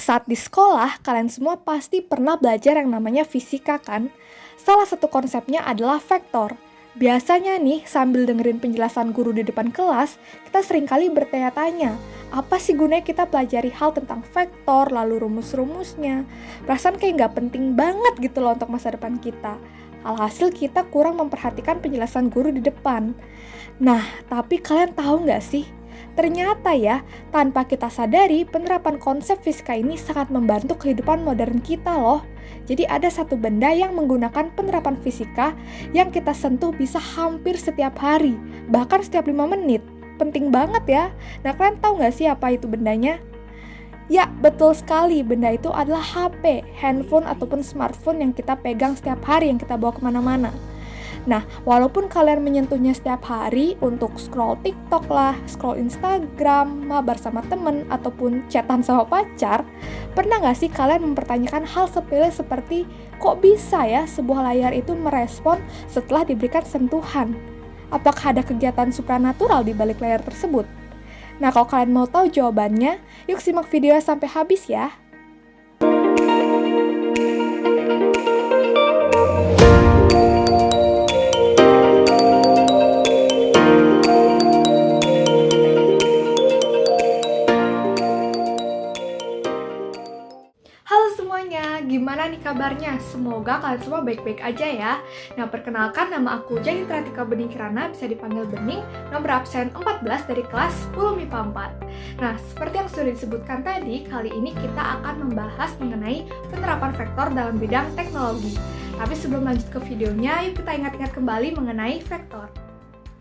Saat di sekolah, kalian semua pasti pernah belajar yang namanya fisika kan? Salah satu konsepnya adalah vektor. Biasanya nih, sambil dengerin penjelasan guru di depan kelas, kita seringkali bertanya-tanya, apa sih gunanya kita pelajari hal tentang vektor, lalu rumus-rumusnya? Perasaan kayak nggak penting banget gitu loh untuk masa depan kita. Alhasil kita kurang memperhatikan penjelasan guru di depan. Nah, tapi kalian tahu nggak sih? Ternyata ya, tanpa kita sadari, penerapan konsep fisika ini sangat membantu kehidupan modern kita loh. Jadi ada satu benda yang menggunakan penerapan fisika yang kita sentuh bisa hampir setiap hari, bahkan setiap 5 menit. Penting banget ya. Nah, kalian tahu nggak sih apa itu bendanya? Ya, betul sekali. Benda itu adalah HP, handphone ataupun smartphone yang kita pegang setiap hari, yang kita bawa kemana-mana. Nah, walaupun kalian menyentuhnya setiap hari untuk scroll TikTok lah, scroll Instagram, mabar sama temen, ataupun chatan sama pacar, pernah nggak sih kalian mempertanyakan hal sepele seperti, kok bisa ya sebuah layar itu merespon setelah diberikan sentuhan? Apakah ada kegiatan supranatural di balik layar tersebut? Nah, kalau kalian mau tahu jawabannya, yuk simak video sampai habis ya. Halo semuanya, gimana nih kabarnya? Semoga kalian semua baik-baik aja ya. Nah, perkenalkan nama aku Jani Pratika Bening Kirana, bisa dipanggil Bening, nomor absen 14 dari kelas 10 MIPA 4. Nah, seperti yang sudah disebutkan tadi, kali ini kita akan membahas mengenai penerapan vektor dalam bidang teknologi. Tapi sebelum lanjut ke videonya, yuk kita ingat-ingat kembali mengenai vektor.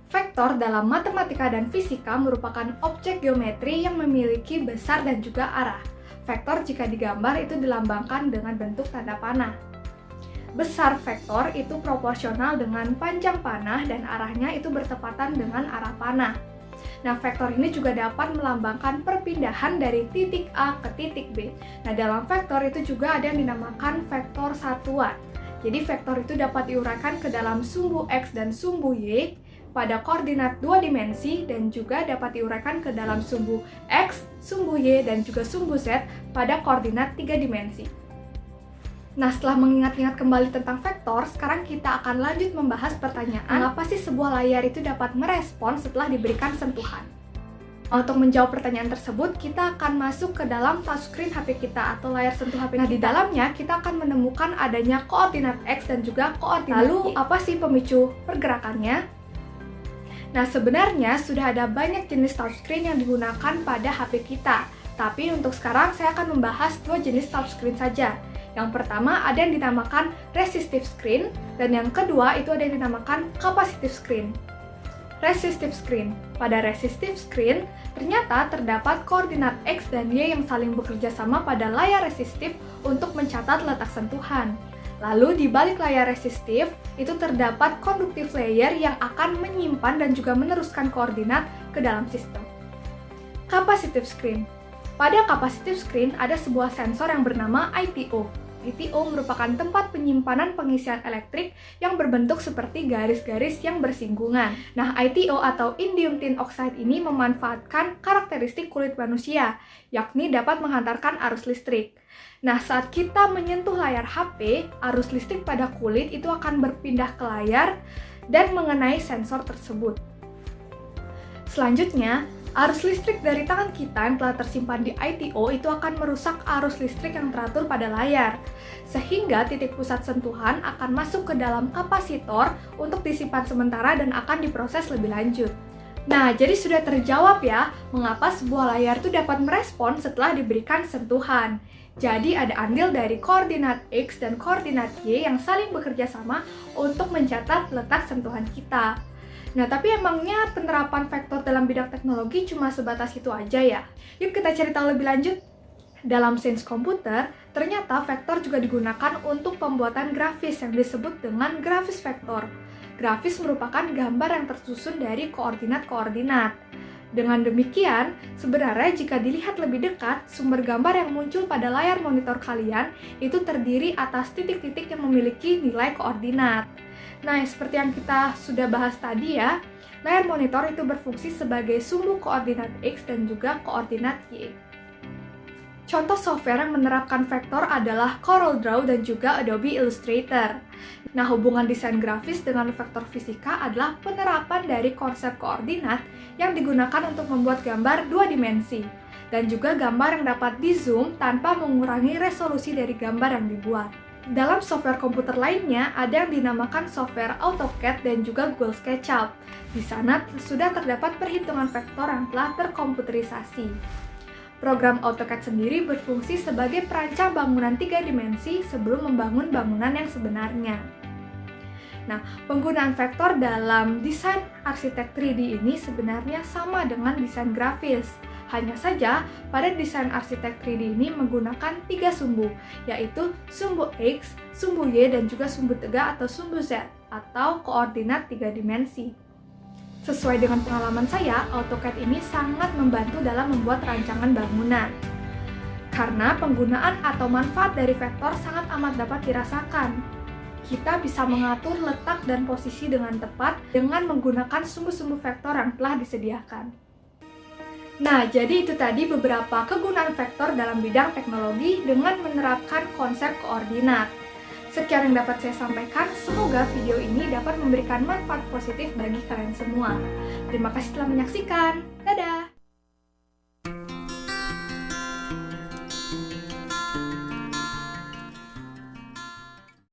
Vektor dalam matematika dan fisika merupakan objek geometri yang memiliki besar dan juga arah. Vektor jika digambar itu dilambangkan dengan bentuk tanda panah. Besar vektor itu proporsional dengan panjang panah dan arahnya itu bertepatan dengan arah panah. Nah, vektor ini juga dapat melambangkan perpindahan dari titik A ke titik B. Nah, dalam vektor itu juga ada yang dinamakan vektor satuan. Jadi, vektor itu dapat diuraikan ke dalam sumbu X dan sumbu Y pada koordinat 2 dimensi dan juga dapat diuraikan ke dalam sumbu X, sumbu Y, dan juga sumbu Z pada koordinat 3 dimensi. Nah, setelah mengingat-ingat kembali tentang vektor, sekarang kita akan lanjut membahas pertanyaan, mengapa sih sebuah layar itu dapat merespon setelah diberikan sentuhan? Untuk menjawab pertanyaan tersebut, kita akan masuk ke dalam touchscreen HP kita atau layar sentuh HP. Nah, di dalamnya kita akan menemukan adanya koordinat X dan juga koordinat Y. Lalu, apa sih pemicu pergerakannya? Nah, sebenarnya sudah ada banyak jenis touchscreen yang digunakan pada HP kita. Tapi untuk sekarang saya akan membahas 2 jenis touchscreen saja. Yang pertama ada yang dinamakan resistive screen, dan yang kedua itu ada yang dinamakan capacitive screen. Resistive screen. Pada resistive screen, ternyata terdapat koordinat X dan Y yang saling bekerja sama pada layar resistif untuk mencatat letak sentuhan. Lalu di balik layar resistif, itu terdapat conductive layer yang akan menyimpan dan juga meneruskan koordinat ke dalam sistem. Capacitive screen. Pada capacitive screen ada sebuah sensor yang bernama ITO. ITO merupakan tempat penyimpanan pengisian elektrik yang berbentuk seperti garis-garis yang bersinggungan. Nah, ITO atau indium tin oxide ini memanfaatkan karakteristik kulit manusia, yakni dapat menghantarkan arus listrik. Nah, saat kita menyentuh layar HP, arus listrik pada kulit itu akan berpindah ke layar dan mengenai sensor tersebut. Selanjutnya, arus listrik dari tangan kita yang telah tersimpan di ITO itu akan merusak arus listrik yang teratur pada layar, sehingga titik pusat sentuhan akan masuk ke dalam kapasitor untuk disimpan sementara dan akan diproses lebih lanjut. Nah, jadi sudah terjawab ya, mengapa sebuah layar itu dapat merespon setelah diberikan sentuhan. Jadi ada andil dari koordinat X dan koordinat Y yang saling bekerja sama untuk mencatat letak sentuhan kita. Nah, tapi emangnya penerapan vektor dalam bidang teknologi cuma sebatas itu aja ya? Yuk kita cari tahu lebih lanjut. Dalam sains komputer, ternyata vektor juga digunakan untuk pembuatan grafis yang disebut dengan grafis vektor. Grafis merupakan gambar yang tersusun dari koordinat-koordinat. Dengan demikian, sebenarnya jika dilihat lebih dekat, sumber gambar yang muncul pada layar monitor kalian itu terdiri atas titik-titik yang memiliki nilai koordinat. Nah, seperti yang kita sudah bahas tadi ya, layar monitor itu berfungsi sebagai sumbu koordinat X dan juga koordinat Y. Contoh software yang menerapkan vektor adalah CorelDRAW dan juga Adobe Illustrator. Nah, hubungan desain grafis dengan vektor fisika adalah penerapan dari konsep koordinat yang digunakan untuk membuat gambar dua dimensi, dan juga gambar yang dapat di-zoom tanpa mengurangi resolusi dari gambar yang dibuat. Dalam software komputer lainnya, ada yang dinamakan software AutoCAD dan juga Google SketchUp. Di sana sudah terdapat perhitungan vektor yang telah terkomputerisasi. Program AutoCAD sendiri berfungsi sebagai perancang bangunan 3 dimensi sebelum membangun bangunan yang sebenarnya. Nah, penggunaan vektor dalam desain arsitek 3D ini sebenarnya sama dengan desain grafis. Hanya saja, pada desain arsitek 3D ini menggunakan 3 sumbu, yaitu sumbu X, sumbu Y, dan juga sumbu tegak atau sumbu Z, atau koordinat 3 dimensi. Sesuai dengan pengalaman saya, AutoCAD ini sangat membantu dalam membuat rancangan bangunan. Karena penggunaan atau manfaat dari vektor sangat amat dapat dirasakan. Kita bisa mengatur letak dan posisi dengan tepat dengan menggunakan sumbu-sumbu vektor yang telah disediakan. Nah, jadi itu tadi beberapa kegunaan vektor dalam bidang teknologi dengan menerapkan konsep koordinat. Sekian yang dapat saya sampaikan, semoga video ini dapat memberikan manfaat positif bagi kalian semua. Terima kasih telah menyaksikan.